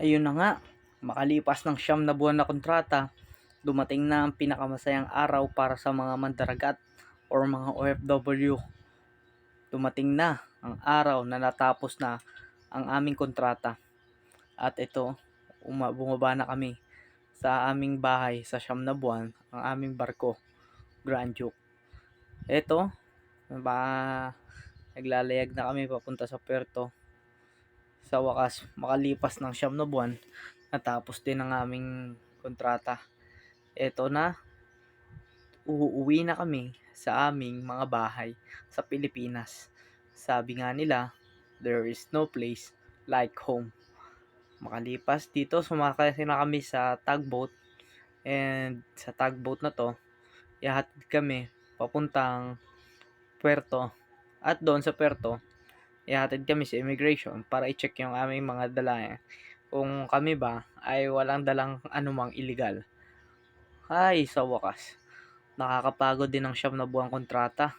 Ayun na nga, makalipas ng 9 na buwan na kontrata, dumating na ang pinakamasayang araw para sa mga mandaragat or mga OFW. Dumating na ang araw na natapos na ang aming kontrata. At ito, bumaba na kami sa aming bahay sa 9 na buwan, ang aming barko, Grand Duke. Ito, ba, naglalayag na kami papunta sa Puerto. Sa wakas, makalipas ng 9 na buwan, natapos din ang aming kontrata. Eto na, uuwi na kami sa aming mga bahay sa Pilipinas. Sabi nga nila, there is no place like home. Makalipas dito, sumakay na kami sa tugboat, and sa tugboat na to, ihatid kami papuntang Puerto. At doon sa Puerto, ihatid kami sa immigration para i-check yung aming mga dala, kung kami ba ay walang dalang anumang illegal. Ay, sa wakas, nakakapagod din ang 9 na buwang kontrata.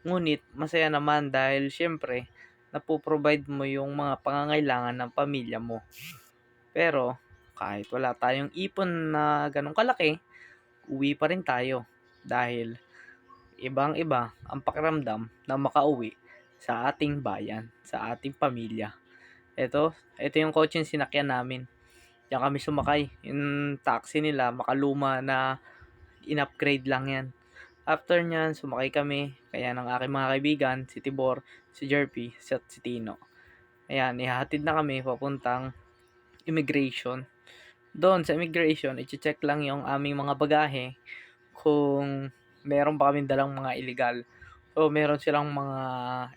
Ngunit masaya naman dahil siyempre napoprovide mo yung mga pangangailangan ng pamilya mo. Pero kahit wala tayong ipon na ganong kalaki, uwi pa rin tayo dahil ibang-iba ang pakiramdam na makauwi sa ating bayan, sa ating pamilya. Ito yung kotse yung sinakyan namin. Diyan kami sumakay. Yung taxi nila, makaluma na in-upgrade lang yan. After nyan, sumakay kami. Kaya ng aking mga kaibigan, si Tibor, si Jerpy, at si Tino. Ayan, ihahatid na kami papuntang immigration. Doon sa immigration, i-check lang yung aming mga bagahe kung meron ba kaming dalang mga illegal. So, meron silang mga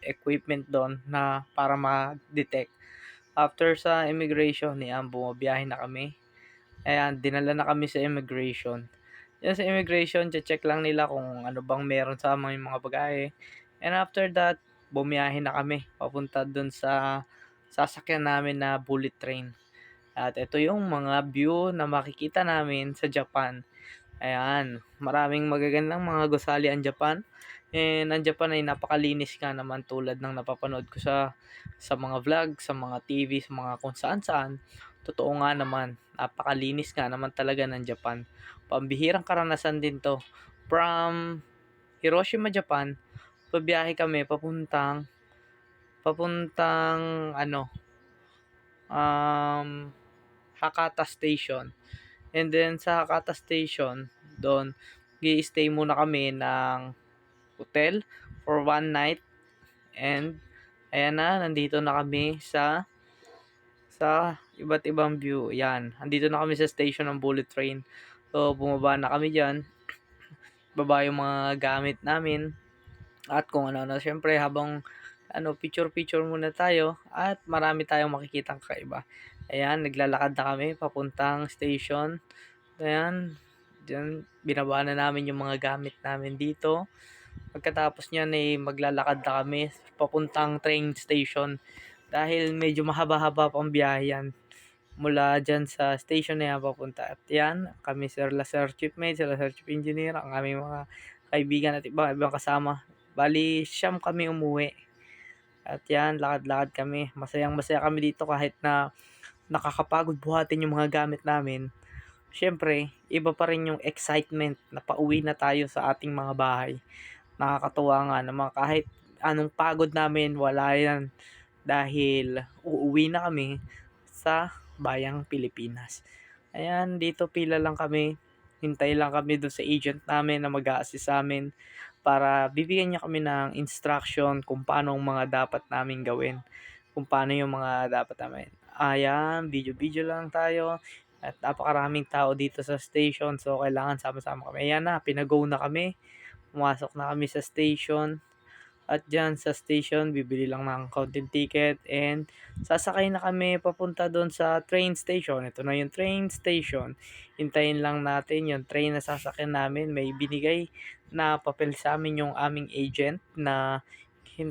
equipment doon na para ma-detect. After sa immigration, bumabiyahe na kami. Ayan, dinala na kami sa immigration. Yan sa immigration, check lang nila kung ano bang meron sa aming mga bagahe. And after that, bumiyahe na kami papunta dun sa sasakyan namin na bullet train. At ito yung mga view na makikita namin sa Japan. Ayan, maraming magagandang mga gusali ang Japan. And ang Japan ay napakalinis nga naman tulad ng napapanood ko sa mga vlog, sa mga TV, sa mga kung saan-saan. Totoo nga naman, napakalinis nga naman talaga ng Japan. Pambihirang karanasan din to. From Hiroshima, Japan, pabiyahe kami papuntang Hakata Station. And then sa Hakata Station, doon gi-stay muna kami ng hotel for one night. And ayan na, nandito na kami sa iba't ibang view. Yan, nandito na kami sa station ng bullet train. So bumaba na kami diyan. Baba yung mga gamit namin at kung ano-ano. Syempre habang picture muna tayo at marami tayong makikitang kakaiba. Ayan, naglalakad na kami papuntang station. Ayan, diyan binaba na namin yung mga gamit namin dito. Pagkatapos niyan ay maglalakad na kami papuntang train station dahil medyo mahaba-haba pang biyahe yan mula dyan sa station na yan papunta. At yan, kami Sir Chief Mate, Sir Chief Engineer, ang aming mga kaibigan at ibang kasama. Bali, siyam kami umuwi. At yan, lakad-lakad kami. Masayang-masaya kami dito kahit na nakakapagod buhatin yung mga gamit namin. Siyempre, iba pa rin yung excitement na pauwi na tayo sa ating mga bahay. Nakakatuwa nga naman kahit anong pagod namin, wala yan. Dahil uuwi na kami sa bayang Pilipinas. Ayan, dito pila lang kami. Hintay lang kami doon sa agent namin na mag-a-assist sa amin para bibigyan niya kami ng instruction kung paano ang mga dapat namin gawin. Kung paano yung mga dapat namin. Ayan, video-video lang tayo. At napakaraming tao dito sa station. So, kailangan sama-sama kami. Ayan na, pinag-go na kami. Pumasok na kami sa station. At dyan sa station, bibili lang ng content ticket and sasakay na kami papunta doon sa train station. Ito na yung train station. Hintayin lang natin yung train na sasakyan namin. May binigay na papel sa amin yung aming agent na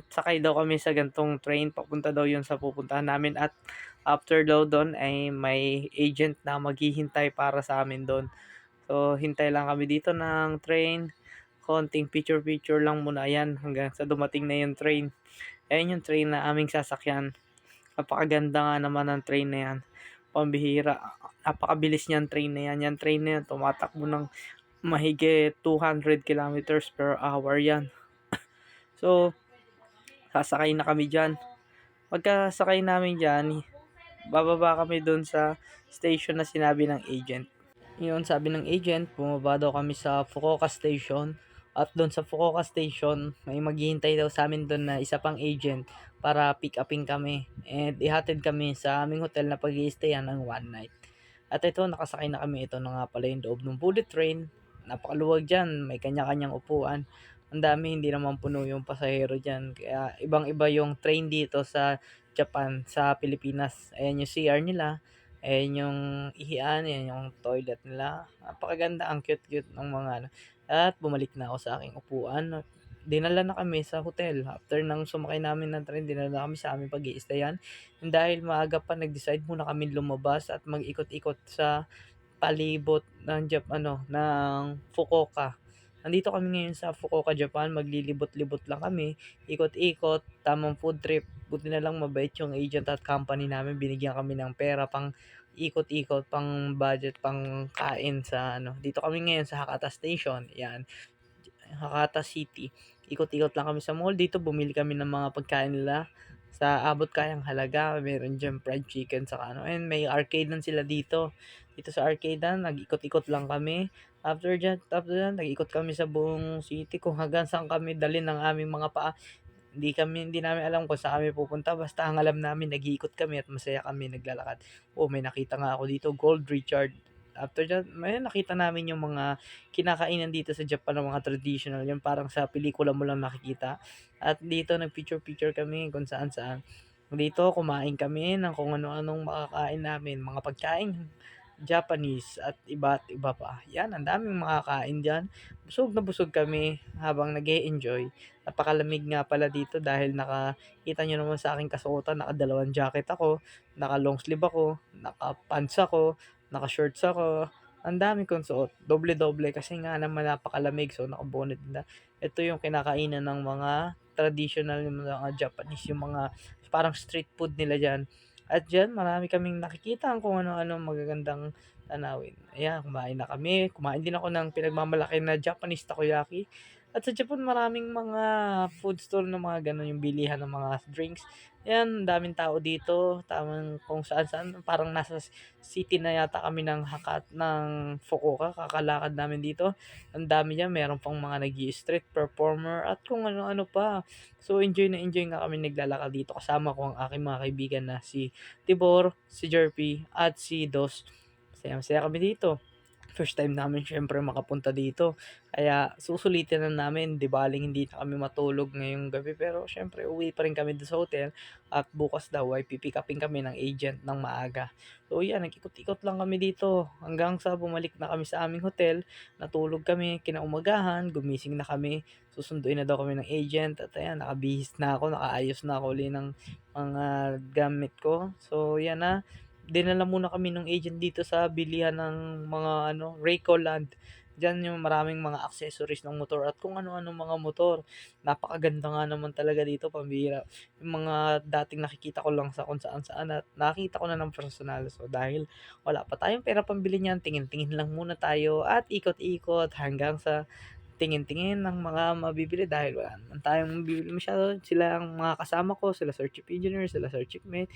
sakay daw kami sa gantong train. Papunta daw yun sa pupuntahan namin at after daw doon ay may agent na maghihintay para sa amin doon. So, hintay lang kami dito ng train. Konting picture lang muna yan hanggang sa dumating na yung train. Ayan yung train na aming sasakyan. Napakaganda nga naman ng train na yan. pambihira. Napakabilis niyan train na yan. Yan train na yan, tumatakbo ng mahigit 200 kilometers per hour yan. So, sasakay na kami dyan. Pagkasakay namin dyan, bababa kami dun sa station na sinabi ng agent. Yun, sabi ng agent, bumaba daw kami sa Fukuoka Station. At doon sa Fukuoka Station, may maghihintay daw sa amin doon na isa pang agent para pick upin kami. And ihatid kami sa aming hotel na pag-i-stayan ng one night. At ito, nakasakay na kami. Ito na nga pala yung loob ng bullet train. Napakaluwag dyan, may kanya-kanyang upuan. Ang dami, hindi naman puno yung pasahero dyan. Kaya ibang-iba yung train dito sa Japan, sa Pilipinas. Ayan yung CR nila. Ayan yung ihian, ayan yung toilet nila. Napakaganda, ang cute-cute ng mga ano. At bumalik na ako sa aking upuan. Dinala na kami sa hotel. After nang sumakay namin ng train, dinala na kami sa aming pag-i-stayan. Dahil maaga pa, nag-decide muna kami lumabas at mag-ikot-ikot sa palibot ng ng Fukuoka. Nandito kami ngayon sa Fukuoka, Japan. Maglilibot-libot lang kami. Ikot-ikot, tamang food trip. Buti na lang mabait yung agent at company namin. Binigyan kami ng pera pang ikot-ikot, pang budget, pang kain sa Dito kami ngayon sa Hakata Station. Yan, Hakata City. Ikot-ikot lang kami sa mall. Dito bumili kami ng mga pagkain nila sa abot kayang halaga. Meron dyan fried chicken saka and may arcade lang sila dito. Dito sa arcade nag-ikot-ikot lang kami. After dyan, nag-ikot kami sa buong city kung hanggang saan kami dalhin ng aming mga paa. Hindi namin alam kung saan kami pupunta. Basta ang alam namin, nag-iikot kami at masaya kami naglalakad. May nakita nga ako dito, Gold Richard. After that, may nakita namin yung mga kinakainan dito sa Japan ng mga traditional. Yung parang sa pelikula mo lang nakikita. At dito, nag-picture-picture kami kung saan-saan. Dito, kumain kami ng kung ano-anong makakain namin. Mga pagkain Japanese at iba't iba pa. Yan, ang daming makakain dyan. Busog na busog kami habang nag-e-enjoy. Napakalamig nga pala dito dahil nakita nyo naman sa aking kasuotan, nakadalawang jacket ako, naka long sleeve ako, naka pants ako, naka shorts ako. Ang dami kong suot. Doble-doble kasi nga naman napakalamig, so naka-bonnet na. Ito yung kinakainan ng mga traditional yung mga Japanese, yung mga parang street food nila dyan. At dyan, marami kaming nakikita kung ano-ano magagandang tanawin. Ayan, kumain na kami. Kumain din ako ng pinagmamalaki na Japanese takoyaki. At sa Japan, maraming mga food store na mga ganun, yung bilihan ng mga drinks. Ayan, daming tao dito. Tamang kung saan-saan. Parang nasa city na yata kami ng Fukuoka. Kakalakad namin dito. Ang dami niya. Meron pang mga street performer at kung ano-ano pa. So, enjoy nga kami naglalakad dito. Kasama ko ang aking mga kaibigan na si Tibor, si Jerpy, at si Dos. Masaya kami dito. First time namin syempre makapunta dito. Kaya susulitin na namin, di baling hindi na kami matulog ngayong gabi. Pero syempre uwi pa rin kami doon sa hotel. At bukas daw ay pipick upin kami ng agent ng maaga. So yan, nag-ikot-ikot lang kami dito. Hanggang sa bumalik na kami sa aming hotel. Natulog kami, kinaumagahan, gumising na kami. Susunduin na daw kami ng agent. At ayan, nakabihis na ako, nakaayos na ako ulit ng mga gamit ko. So yan na. Dinala muna kami ng agent dito sa bilihan ng mga Rayco Land. Diyan yung maraming mga accessories ng motor at kung ano-ano mga motor. Napakaganda nga naman talaga dito, pambihira. Yung mga dating nakikita ko lang sa kung saan-saan at nakita ko na ng personal. So dahil wala pa tayong pera pambili niyan, tingin-tingin lang muna tayo at ikot-ikot hanggang sa tingin-tingin ng mga mabibili dahil wala naman tayong mabibili masyado. Sila ang mga kasama ko, sila Sir Chief Engineer, sila Sir Chief Mate,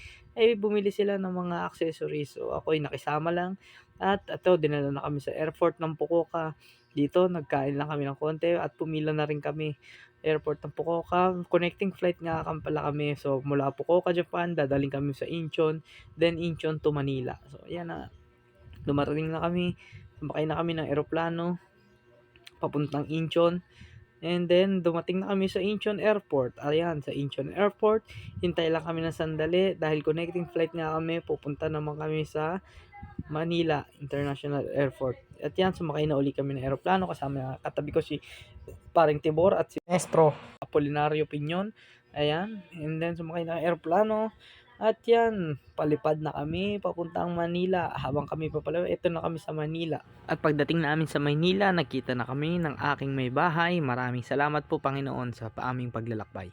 bumili sila ng mga accessories. So ako'y nakisama lang at ito, dinala na kami sa airport ng Fukuoka. Dito, nagkain lang kami ng konti at pumila na rin kami. Airport ng Fukuoka, connecting flight nga pala kami. So mula Fukuoka, Japan, dadaling kami sa Incheon, then Incheon to Manila. So ayan na, dumating na kami, sumakay na kami ng eroplano papuntang Incheon. And then, dumating na kami sa Incheon Airport. Ayan, sa Incheon Airport, hintay lang kami ng sandali dahil connecting flight nga kami. Pupunta naman kami sa Manila International Airport. At yan, sumakay na uli kami ng aeroplano. Kasama katabi ko si paring Tibor at si Maestro Apolinario Piñon. Ayan, and then sumakay na ng aeroplano. At yan, palipad na kami papuntang Manila. Habang kami papalaw, ito na kami sa Manila. At pagdating namin sa Manila, nakita na kami ng aking may bahay. Maraming salamat po Panginoon sa aming paglalakbay.